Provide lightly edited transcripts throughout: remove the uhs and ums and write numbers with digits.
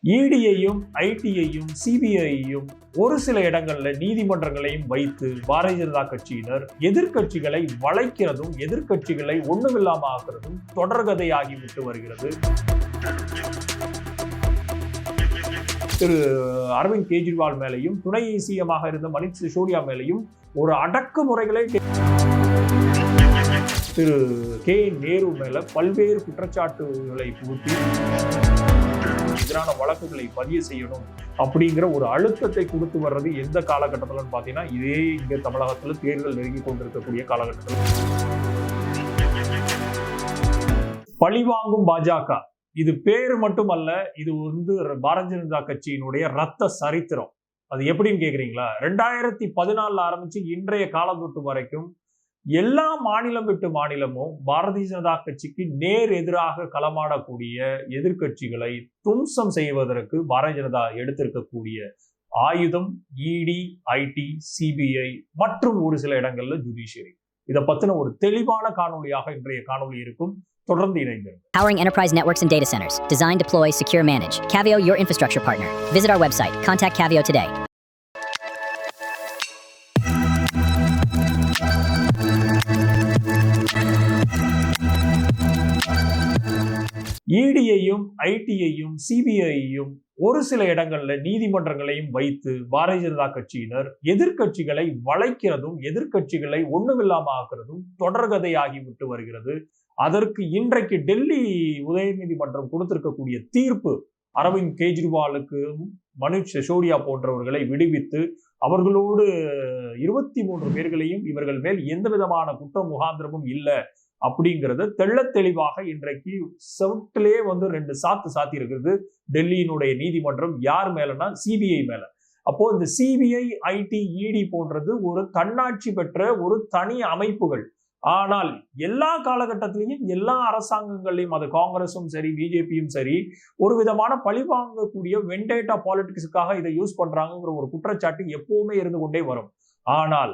இடியையும் ஐடியையும் சிபிஐயையும் ஒரு சில இடங்கள்ல நீதிமன்றங்களையும் வைத்து பாரதிய ஜனதா கட்சியினர் எதிர்க்கட்சிகளை வளைக்கிறதும் எதிர்க்கட்சிகளை ஒண்ணுமில்லாம ஆக்குறதும் தொடர்கதையாகிவிட்டு வருகிறது. திரு அரவிந்த் கெஜ்ரிவால் மேலையும் துணை சிஎமாக இருந்த மணிஷ் சிசோடியா மேலையும் ஒரு அடக்குமுறைகளை திரு கே நேரு மேல பல்வேறு குற்றச்சாட்டுகளை புகுத்தி எதிரான வழக்குகளை பதிவு செய்யணும் அப்படிங்கிற ஒரு அழுத்தத்தை கொடுத்து வர்றது எந்த காலகட்டத்தில் பாத்தீங்கன்னா இதே இங்க தமிழகத்துல தேர்தல் நெருங்கி கொண்டிருக்கக்கூடிய காலகட்டத்தில் பழிவாங்கும் பாஜக இது பேரு மட்டுமல்ல, இது பாரதிய ஜனதா கட்சியினுடைய ரத்த சரித்திரம். அது எப்படின்னு கேக்குறீங்களா? 2014 ஆரம்பிச்சு இன்றைய காலத்தொட்டு வரைக்கும் எல்லா மாநிலம் விட்டு மாநிலமும் பாரதிய ஜனதா கட்சிக்கு நேர் எதிராக களமாடக்கூடிய எதிர்கட்சிகளை தும்சம் செய்வதற்கு பாரதிய ஜனதா எடுத்திருக்கக்கூடிய ஆயுதம் இடி, ஐடி, சிபிஐ மற்றும் ஒரு சில இடங்கள்ல ஜுடிஷியரி. இதை பத்தின ஒரு தெளிவான காணொலியாக இன்றைய காணொலி இருக்கும். தொடர்ந்து இணைந்திருங்கள். Powering enterprise networks and data centers. Design, deploy, secure, manage. Cavio, your infrastructure partner. Visit our website. Contact Cavio today. இடியையும் ஐடியையும் சிபிஐயையும் ஒரு சில இடங்கள்ல நீதிமன்றங்களையும் வைத்து பாரதிய ஜனதா கட்சியினர் எதிர்க்கட்சிகளை வளைக்கிறதும் எதிர்க்கட்சிகளை ஒண்ணுமில்லாம ஆக்குறதும் தொடர்கதையாகிவிட்டு வருகிறது. அதற்கு இன்றைக்கு டெல்லி உயர்நீதிமன்றம் கொடுத்திருக்கக்கூடிய தீர்ப்பு அரவிந்த் கெஜ்ரிவாலுக்கு மணிஷ் சிசோடியா போன்றவர்களை விடுவித்து அவர்களோடு 23 பேர்களையும் இவர்கள் மேல் எந்த விதமான குற்ற முகாந்திரமும் இல்லை அப்படிங்கறத தெள்ள தெளிவாக இன்றைக்கு செவட்டிலே 2 சாத்தி இருக்கிறது டெல்லியினுடைய நீதிமன்றம். யார் மேலனா சிபிஐ மேல. அப்போ இந்த சிபிஐ, ஐடி, இடி போன்றது ஒரு தன்னாட்சி பெற்ற ஒரு தனி அமைப்புகள். ஆனால் எல்லா காலகட்டத்திலையும் எல்லா அரசாங்கங்களையும், அது காங்கிரஸும் சரி பிஜேபியும் சரி, ஒரு விதமான பழிவாங்கக்கூடிய வெண்டேட்டா பாலிடிக்ஸுக்காக இதை யூஸ் பண்றாங்கிற ஒரு குற்றச்சாட்டு எப்பவுமே இருந்து கொண்டே வரும். ஆனால்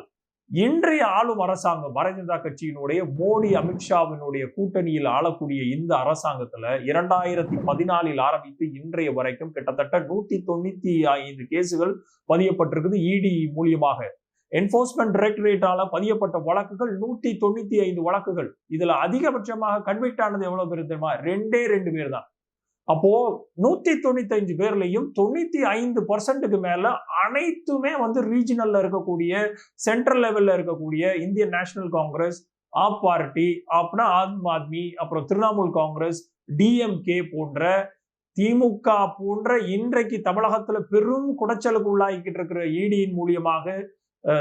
இன்றைய ஆளும் அரசாங்கம் பாரதிய ஜனதா கட்சியினுடைய மோடி, அமித்ஷாவினுடைய கூட்டணியில் ஆளக்கூடிய இந்த அரசாங்கத்துல 2014 ஆரம்பித்து இன்றைய வரைக்கும் கிட்டத்தட்ட 195 கேசுகள் பதியப்பட்டிருக்குது. இடி மூலியமாக என்போர்ஸ்மெண்ட் டைரக்டரேட்டால பதியப்பட்ட வழக்குகள் 195 வழக்குகள். இதுல அதிகபட்சமாக கன்விக்ட் ஆனது எவ்வளவு பேர் தெரியுமா? 2 பேர் தான். அப்போ 195 பேர்லையும் 95% மேல அனைத்துமே ரீஜனல்ல இருக்கக்கூடிய, சென்ட்ரல் லெவல்ல இருக்கக்கூடிய Indian national Congress, AAP party, அப்புறம் ஆம் ஆத்மி, அப்புறம் திரிணாமுல் காங்கிரஸ், டிஎம்கே போன்ற, திமுக போன்ற இன்றைக்கு தமிழகத்துல பெரும் குடைச்சலுக்கு உள்ளாகிக்கிட்டு இருக்கிற இடியின் மூலியமாக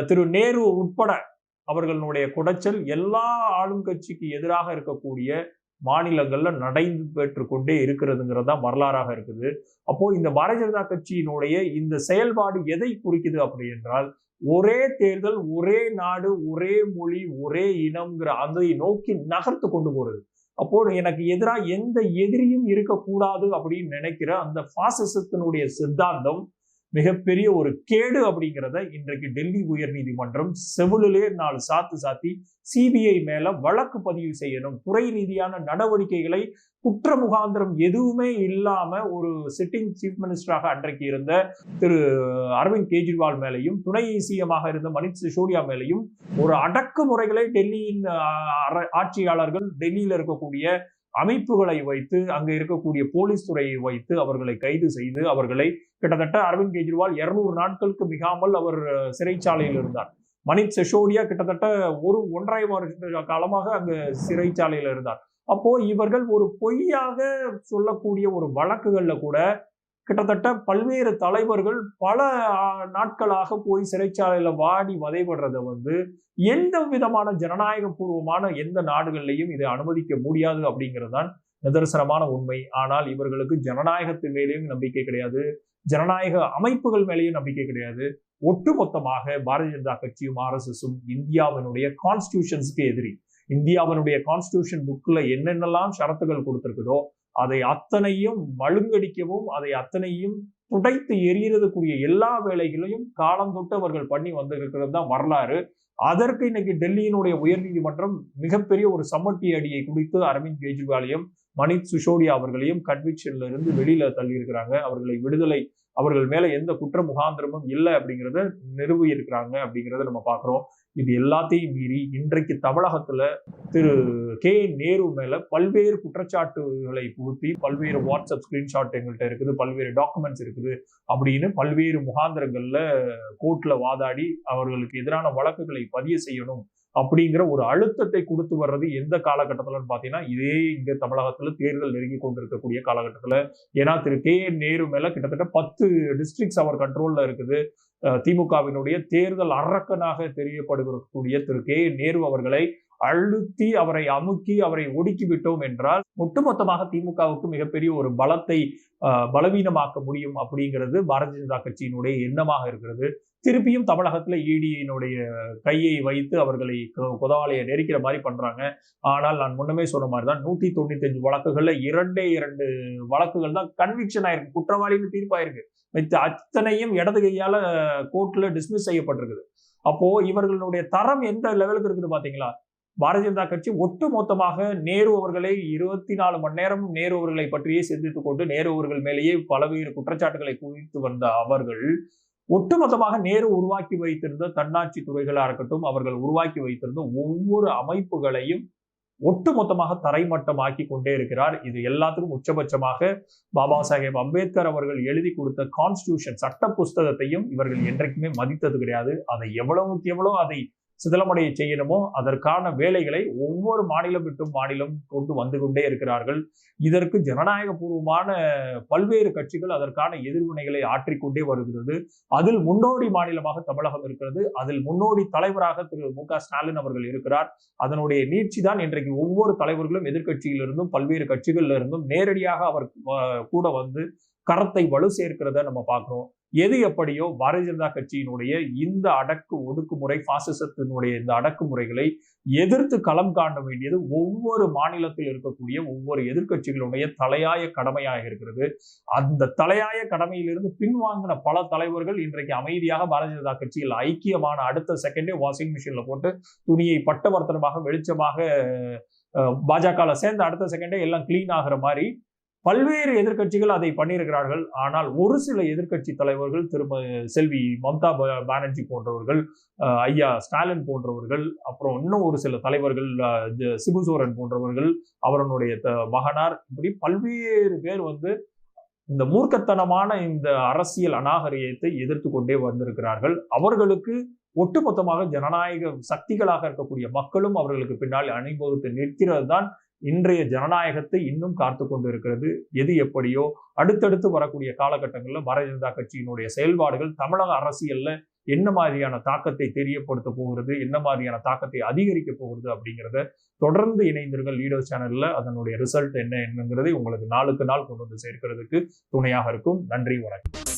திரு நேரு உட்பட அவர்களுடைய குடைச்சல் எல்லா ஆளும் கட்சிக்கு எதிராக இருக்கக்கூடிய மாநிலங்கள்ல நடைபெற்று கொண்டே இருக்கிறதுங்கிறதா வரலாறாக இருக்குது. அப்போ இந்த பாரதிய ஜனதா கட்சியினுடைய இந்த செயல்பாடு எதை குறிக்குது அப்படி என்றால், ஒரே தேர்தல், ஒரே நாடு, ஒரே மொழி, ஒரே இனம்ங்கிற அதை நோக்கி நகர்த்து கொண்டு போறது. அப்போ எனக்கு எதிராக எந்த எதிரியும் இருக்கக்கூடாது அப்படின்னு நினைக்கிற அந்த பாசிசத்தினுடைய சித்தாந்தம் மிகப்பெரிய ஒரு கேடு அப்படிங்கிறத இன்றைக்கு டெல்லி உயர் நீதிமன்றம் செவிலிலே 4 சாத்தி சிபிஐ மேல வழக்கு பதிவு செய்யணும், துறை ரீதியான நடவடிக்கைகளை, குற்ற முகாந்திரம் எதுவுமே இல்லாம ஒரு சிட்டிங் சீஃப் மினிஸ்டராக அன்றைக்கு இருந்த திரு அரவிந்த் கெஜ்ரிவால் மேலையும் துணை சிஎமாக இருந்த மணிஷ் சிசோடியா மேலையும் ஒரு அடக்குமுறைகளை டெல்லியின் ஆட்சியாளர்கள், டெல்லியில இருக்கக்கூடிய அமைப்புகளை வைத்து, அங்க இருக்கக்கூடிய போலீஸ் துறையை வைத்து அவர்களை கைது செய்து அவர்களை கிட்டத்தட்ட அரவிந்த் கெஜ்ரிவால் 200 நாட்களுக்கு மிகாமல் அவர் சிறைச்சாலையில் இருந்தார். மணிஷ் சிசோடியா கிட்டத்தட்ட 1.5 வருஷ காலமாக அங்க சிறைச்சாலையில் இருந்தார். அப்போ இவர்கள் ஒரு பொய்யாக சொல்லக்கூடிய ஒரு வழக்குகள்ல கூட கிட்டத்தட்ட பல்வேறு தலைவர்கள் பல நாட்களாக போய் சிறைச்சாலையில வாடி வதைபடுறத எந்த விதமான ஜனநாயக பூர்வமான எந்த நாடுகள்லையும் இதை அனுமதிக்க முடியாது அப்படிங்கிறதுதான் நிதர்சனமான உண்மை. ஆனால் இவர்களுக்கு ஜனநாயகத்தின் மேலேயும் நம்பிக்கை கிடையாது, ஜனநாயக அமைப்புகள் மேலேயும் நம்பிக்கை கிடையாது. ஒட்டுமொத்தமாக பாரதிய ஜனதா கட்சியும் RSSம் இந்தியாவினுடைய கான்ஸ்டிடியூஷன்ஸ்க்கு எதிரி. இந்தியாவினுடைய கான்ஸ்டிடியூஷன் புக்ல என்னென்னலாம் ஷரத்துகள் கொடுத்திருக்குதோ அதை அத்தனையும் மழுங்கடிக்கவும், அதை அத்தனையும் துடைத்து எரியறதுக்குரிய எல்லா வேலைகளையும் காலந்தொட்டு அவர்கள் பண்ணி வந்திருக்கிறது தான் வரலாறு. அதற்கு இன்னைக்கு டெல்லியினுடைய உயர்நீதிமன்றம் மிகப்பெரிய ஒரு சம்மட்டி அடியை குடித்து அரவிந்த் கெஜ்ரிவாலையும் மணிஷ் சிசோடியா அவர்களையும் கன்விக்ஷன்ல இருந்து வெளியில தள்ளி இருக்கிறாங்க. அவர்கள் மேல எந்த குற்ற முகாந்திரமும் இல்லை அப்படிங்கிறத நிறுவி இருக்கிறாங்க அப்படிங்கிறத நம்ம பார்க்கிறோம். இது எல்லாத்தையும் மீறி இன்றைக்கு தமிழகத்துல திரு கே நேரு மேல பல்வேறு குற்றச்சாட்டுகளை புகுத்தி, பல்வேறு வாட்ஸ்அப் ஸ்கிரீன்ஷாட் எங்கள்கிட்ட இருக்குது, பல்வேறு டாக்குமெண்ட்ஸ் இருக்குது அப்படின்னு பல்வேறு முகாந்திரங்கள்ல கோர்ட்ல வாதாடி அவர்களுக்கு எதிரான வழக்குகளை பதிவு செய்யணும் அப்படிங்கிற ஒரு அழுத்தத்தை கொடுத்து வர்றது எந்த காலகட்டத்தில்னு பாத்தீங்கன்னா, இதே இங்க தமிழகத்துல தேர்தல் நெருங்கி கொண்டிருக்கக்கூடிய காலகட்டத்துல. ஏன்னா திரு கே நேரு மேல கிட்டத்தட்ட 10 டிஸ்ட்ரிக்ட்ஸ் அவர் கண்ட்ரோல்ல இருக்குது. திமுகவினுடைய தேர்தல் அரக்கனாக தெரியப்படுகக்கூடிய திரு கே நேரு அவர்களை அழுத்தி அவரை அமுக்கி அவரை ஒடுக்கி விட்டோம் என்றால் ஒட்டுமொத்தமாக திமுகவுக்கு மிகப்பெரிய ஒரு பலத்தை பலவீனமாக்க முடியும் அப்படிங்கிறது பாரதிய ஜனதா கட்சியினுடைய எண்ணமாக இருக்கிறது. திருப்பியும் தமிழகத்துல இடியினுடைய கையை வைத்து அவர்களை கொதவாலையை நெரிக்கிற மாதிரி பண்றாங்க. ஆனால் நான் முன்னமே சொன்ன மாதிரிதான் 195 வழக்குகள்ல 2 வழக்குகள் தான் கன்விக்ஷன் ஆயிருக்கு, குற்றவாளின்னு தீர்ப்பாயிருக்கு. அத்தனையும் இடது கையால கோர்ட்ல டிஸ்மிஸ் செய்யப்பட்டிருக்குது. அப்போ இவர்களுடைய தரம் எந்த லெவலுக்கு இருக்குது பாத்தீங்களா? பாரதிய ஜனதா கட்சி ஒட்டு மொத்தமாக நேரு அவர்களை 24 மணி நேரம் நேரு அவர்களை பற்றியே சிந்தித்துக் கொண்டு நேரு அவர்கள் மேலேயே பல்வேறு குற்றச்சாட்டுகளை குவித்து வந்த அவர்கள் ஒட்டுமொத்தமாக நேரு உருவாக்கி வைத்திருந்த தன்னாட்சி துறைகளா இருக்கட்டும், அவர்கள் உருவாக்கி வைத்திருந்த ஒவ்வொரு அமைப்புகளையும் ஒட்டுமொத்தமாக தரைமட்டமாக்கி கொண்டே இருக்கிறார். இது எல்லாத்துக்கும் உச்சபட்சமாக பாபா சாஹேப் அம்பேத்கர் அவர்கள் எழுதி கொடுத்த கான்ஸ்டிடியூஷன் சட்ட புஸ்தகத்தையும் இவர்கள் என்றைக்குமே மதித்தது கிடையாது. அதை எவ்வளவுக்கு எவ்வளவு அதை சிதலமடைய செய்யணுமோ அதற்கான வேலைகளை ஒவ்வொரு மாநிலம் விட்டும் மாநிலம் கொண்டு வந்து கொண்டே இருக்கிறார்கள். இதற்கு ஜனநாயக பூர்வமான பல்வேறு கட்சிகள் அதற்கான எதிர்வினைகளை ஆற்றிக்கொண்டே வருகிறது. அதில் முன்னோடி மாநிலமாக தமிழகம் இருக்கிறது. அதில் முன்னோடி தலைவராக திரு மு.க. ஸ்டாலின் அவர்கள் இருக்கிறார். அதனுடைய நீட்சி தான் இன்றைக்கு ஒவ்வொரு தலைவர்களும் எதிர்கட்சியிலிருந்தும் பல்வேறு கட்சிகள்ல இருந்தும் நேரடியாக அவர் கூட வந்து கரத்தை வலு சேர்க்கிறத நம்ம பார்க்கிறோம். எது எப்படியோ பாரதிய ஜனதா கட்சியினுடைய இந்த அடக்கு ஒடுக்குமுறை பாசிசத்தினுடைய இந்த அடக்குமுறைகளை எதிர்த்து களம் காண வேண்டியது ஒவ்வொரு மாநிலத்தில் இருக்கக்கூடிய ஒவ்வொரு எதிர்கட்சிகளுடைய தலையாய கடமையாக இருக்கிறது. அந்த தலையாய கடமையிலிருந்து பின்வாங்கின பல தலைவர்கள் இன்றைக்கு அமைதியாக பாரதிய ஜனதா கட்சியில் ஐக்கியமான அடுத்த செகண்டே வாஷிங் மிஷின்ல போட்டு துணியை பட்டவர்த்தனமாக வெளிச்சமாக பாஜக சேர்ந்த அடுத்த செகண்டே எல்லாம் கிளீன் ஆகிற மாதிரி பல்வேறு எதிர்கட்சிகள் அதை பண்ணியிருக்கிறார்கள். ஆனால் ஒரு சில எதிர்கட்சி தலைவர்கள் செல்வி மம்தா பானர்ஜி போன்றவர்கள், ஐயா ஸ்டாலின் போன்றவர்கள், அப்புறம் இன்னும் ஒரு சில தலைவர்கள் சிபு சோரன் போன்றவர்கள், அவருடைய மகனார், இப்படி பல்வேறு பேர் வந்து இந்த மூர்க்கத்தனமான இந்த அரசியல் அநாகரிகத்தை எதிர்த்து கொண்டே வந்திருக்கிறார்கள். அவர்களுக்கு ஒட்டுமொத்தமாக ஜனநாயக சக்திகளாக இருக்கக்கூடிய மக்களும் அவர்களுக்கு பின்னால் அணிவகுத்து நிற்கிறது தான் இன்றைய ஜனநாயகத்தை இன்னும் காத்து கொண்டு இருக்கிறது. எது எப்படியோ அடுத்தடுத்து வரக்கூடிய காலகட்டங்களில் பாரதிய ஜனதா கட்சியினுடைய செயல்பாடுகள் தமிழக அரசியல்ல என்ன மாதிரியான தாக்கத்தை தெரியப்படுத்த போகிறது, என்ன மாதிரியான தாக்கத்தை அதிகரிக்க போகிறது அப்படிங்கிறத தொடர்ந்து இணைந்திருங்கள் லீடர்ஸ் சேனல்ல. அதனுடைய ரிசல்ட் என்னங்கிறதை உங்களுக்கு நாளுக்கு நாள் கொண்டு வந்து சேர்க்கிறதுக்கு துணையாக இருக்கும். நன்றி, வணக்கம்.